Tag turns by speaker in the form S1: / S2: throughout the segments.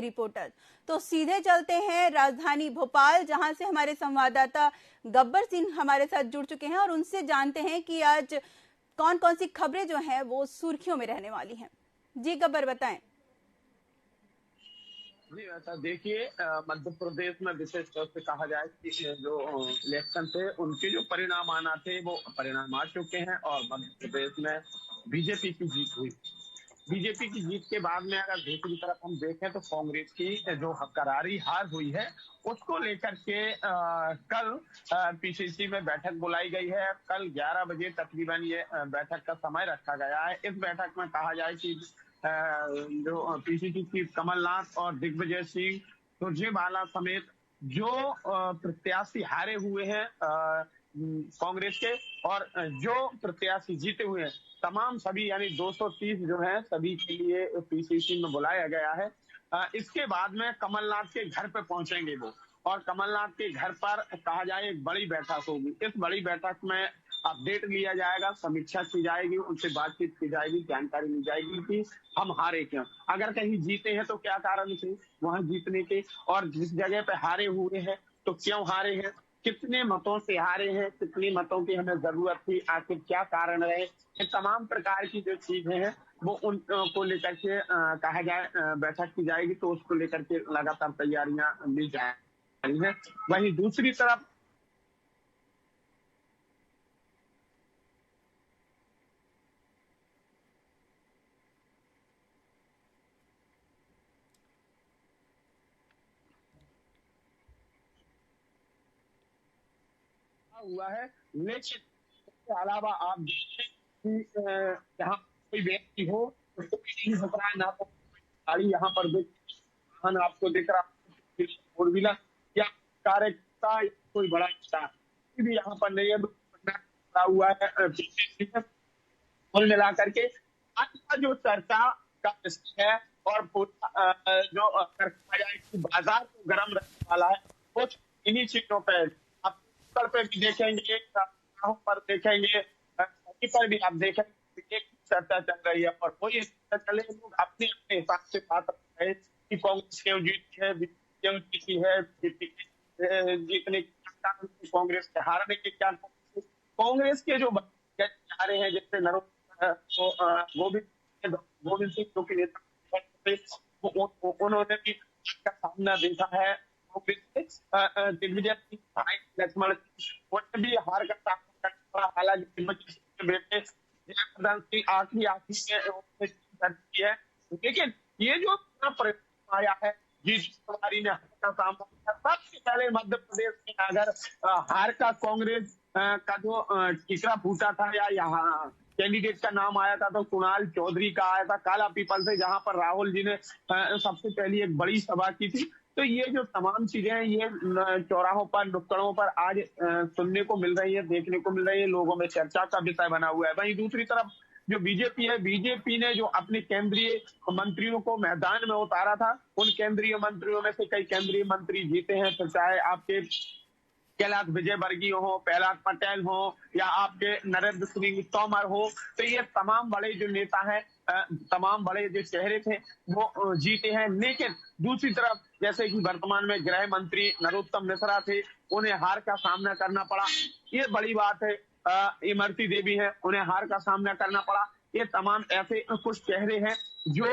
S1: Reporter. तो सीधे चलते हैं राजधानी भोपाल, जहां से हमारे संवाददाता गब्बर सिंह हमारे साथ जुड़ चुके हैं और उनसे जानते हैं कि आज कौन कौन सी खबरें जो हैं वो सुर्खियों में रहने वाली हैं। जी गब्बर, बताएं।
S2: जी ऐसा देखिए, मध्य प्रदेश में विशेष तौर से कहा जाए कि जो इलेक्शन थे उनके जो परिणाम आना थे वो परिणाम आ चुके हैं और मध्य प्रदेश में बीजेपी की जीत हुई। बीजेपी की जीत के बाद में अगर दूसरी तरफ हम देखें तो कांग्रेस की जो करारी हार हुई है उसको लेकर के कल पीसीसी में बैठक बुलाई गई है। कल 11 बजे तकरीबन ये बैठक का समय रखा गया है। इस बैठक में कहा जाए कि जो पीसीसी चीफ कमलनाथ और दिग्विजय सिंह सुरजेवाला समेत जो प्रत्याशी हारे हुए हैं कांग्रेस के और जो प्रत्याशी जीते हुए हैं तमाम सभी यानी 230 जो है सभी के लिए पीसीसी में बुलाया गया है। इसके बाद में कमलनाथ के घर पे पहुंचेंगे वो और कमलनाथ के घर पर कहा जाए एक बड़ी बैठक होगी। इस बड़ी बैठक में अपडेट लिया जाएगा, समीक्षा की जाएगी, उनसे बातचीत की जाएगी, जानकारी ली जाएगी कि हम हारे क्यों, अगर कहीं जीते हैं तो क्या कारण थे वहां जीतने के, और जिस जगह पे हारे हुए हैं तो क्यों हारे हैं, कितने मतों से हारे हैं, कितने मतों की हमें जरूरत थी, आखिर क्या कारण रहे। ये तमाम प्रकार की जो चीजें हैं वो उनको लेकर के कहा जाए बैठक की जाएगी, तो उसको लेकर के लगातार तैयारियां ली जा रही है। वहीं दूसरी तरफ हुआ है, लेकिन इसके अलावा आप देखें कि यहाँ कोई व्यक्ति हो उसको नहीं दिख रहा है, ना तो गाड़ी यहाँ पर वाहन आपको दिख रहा है, फोर व्हीलर या कार्यकर्ता या कोई बड़ा नेता भी यहाँ पर नहीं है। हुआ है कुल मिलाकर के आज का जो चर्चा का विषय है और जो कहा जाए कि बाजार को गर्म रखने वाला है वो इन्हीं चीजों पे आप उत्तर पे भी देखेंगे, पर देखेंगे, सभी पर भी आप देखेंगे एक चर्चा चल रही है और वो ये चले लोग अपने अपने हिसाब से बात रख रहे हैं कि कांग्रेस क्यों जीती है, क्यों जीती है, जीतने के कांग्रेस के हारने के क्या, कांग्रेस के जो आ रहे हैं जैसे तो गोविंद सिंह जो कि नेता उन्होंने भी का सामना देखा है। कांग्रेस से दिग्विजय सिंह लक्ष्मण उन्होंने भी हार का सामना करना पड़ा, हालांकि बेटे जयप्रकाश सिंह आखिरी है, लेकिन ये जो परिणाम आया है जिस कुमारी ने हार का सामना किया, सबसे पहले मध्य प्रदेश में अगर हार का कांग्रेस का जो टिकरा फूटा था या यहाँ कैंडिडेट का नाम आया था तो कुणाल चौधरी का आया था काला पीपल से, जहां पर राहुल जी ने सबसे पहली एक बड़ी सभा की थी। तो ये जो तमाम चीजें हैं ये चौराहों पर नुक्कड़ों पर आज सुनने को मिल रही है, देखने को मिल रही है, लोगों में चर्चा का विषय बना हुआ है। वहीं दूसरी तरफ जो बीजेपी है, बीजेपी ने जो अपने केंद्रीय मंत्रियों को मैदान में उतारा था, उन केंद्रीय मंत्रियों में से कई केंद्रीय मंत्री जीते हैं, तो चाहे आपके कैलाश विजयवर्गीय हो, प्रहलाद पटेल हो या आपके नरेंद्र सिंह तोमर हो, तो ये तमाम बड़े जो नेता हैं, तमाम बड़े जो चेहरे थे वो जीते हैं। लेकिन दूसरी तरफ जैसे कि वर्तमान में गृह मंत्री नरोत्तम मिश्रा थे, उन्हें हार का सामना करना पड़ा, ये बड़ी बात है। इमरती देवी है, उन्हें हार का सामना करना पड़ा। ये तमाम ऐसे कुछ चेहरे हैं जो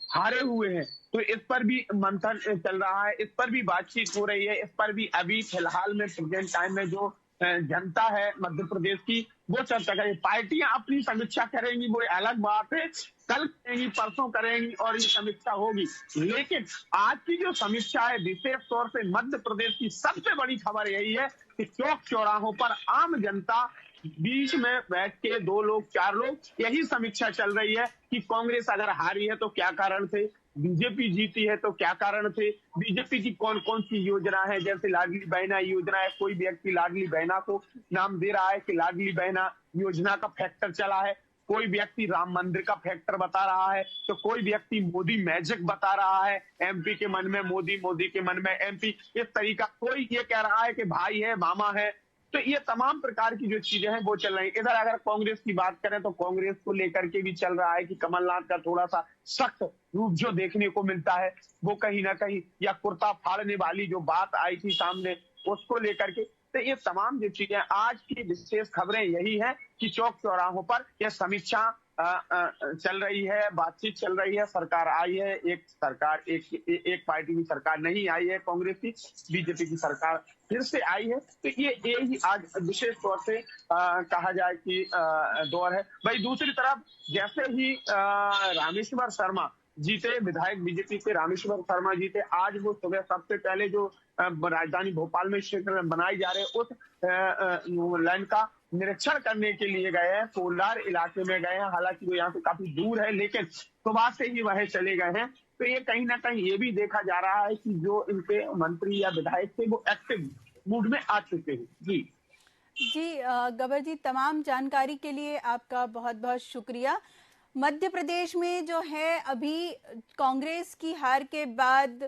S2: हारे हुए हैं, तो इस पर भी मंथन चल रहा है, इस पर भी बातचीत हो रही है, इस पर भी अभी फिलहाल में प्रेजेंट टाइम में जो जनता है मध्य प्रदेश की वो चर्चा करेगी। पार्टियां अपनी समीक्षा करेंगी वो अलग बात है, कल करेंगी, परसों करेंगी और ये समीक्षा होगी, लेकिन आज की जो समीक्षा है विशेष तौर से मध्य प्रदेश की सबसे बड़ी खबर यही है कि चौक चौराहों पर आम जनता बीच में बैठ के 2 लोग 4 लोग यही समीक्षा चल रही है कि कांग्रेस अगर हारी है तो क्या कारण थे, बीजेपी जीती है तो क्या कारण थे, बीजेपी की कौन कौन सी योजना है, जैसे लाडली बहना योजना है, कोई व्यक्ति लाडली बहना को नाम दे रहा है कि लाडली बहना योजना का फैक्टर चला है, कोई व्यक्ति राम मंदिर का फैक्टर बता रहा है, तो कोई व्यक्ति मोदी मैजिक बता रहा है, एमपी के मन में मोदी, मोदी के मन में एमपी, इस तरीका, कोई ये कह रहा है कि भाई है, मामा है। तो ये तमाम प्रकार की जो चीजें हैं वो चल रही हैं। इधर अगर कांग्रेस की बात करें तो कांग्रेस को लेकर के भी चल रहा है कि कमलनाथ का थोड़ा सा सख्त रूप जो देखने को मिलता है वो कहीं ना कहीं, या कुर्ता फाड़ने वाली जो बात आई थी सामने उसको लेकर के। तो ये तमाम जो चीजें, आज की विशेष खबरें यही है कि चौक चौराहों पर यह समीक्षा चल रही है, बातचीत चल रही है। सरकार आई है, एक पार्टी की सरकार नहीं आई है, कांग्रेस की, बीजेपी की सरकार फिर से आई है। तो यही आज विशेष तौर से कहा जाए कि दौर है। भाई दूसरी तरफ जैसे ही रामेश्वर शर्मा जीते, विधायक बीजेपी के रामेश्वर शर्मा जीते, आज वो सुबह सबसे पहले जो राजधानी भोपाल में क्षेत्र में बनाई जा रहे उस लाइन का निरीक्षण करने के लिए गए हैं, कोलार इलाके में गए हैं। हालांकि वो यहाँ से काफी दूर है, लेकिन सुबह से ही वह चले गए हैं। तो ये कहीं ना कहीं ये भी देखा जा रहा है कि जो इनके मंत्री या विधायक थे वो एक्टिव मूड में आ चुके हैं। जी
S1: गब्बर जी, तमाम जानकारी के लिए आपका बहुत बहुत शुक्रिया। मध्य प्रदेश में जो है अभी कांग्रेस की हार के बाद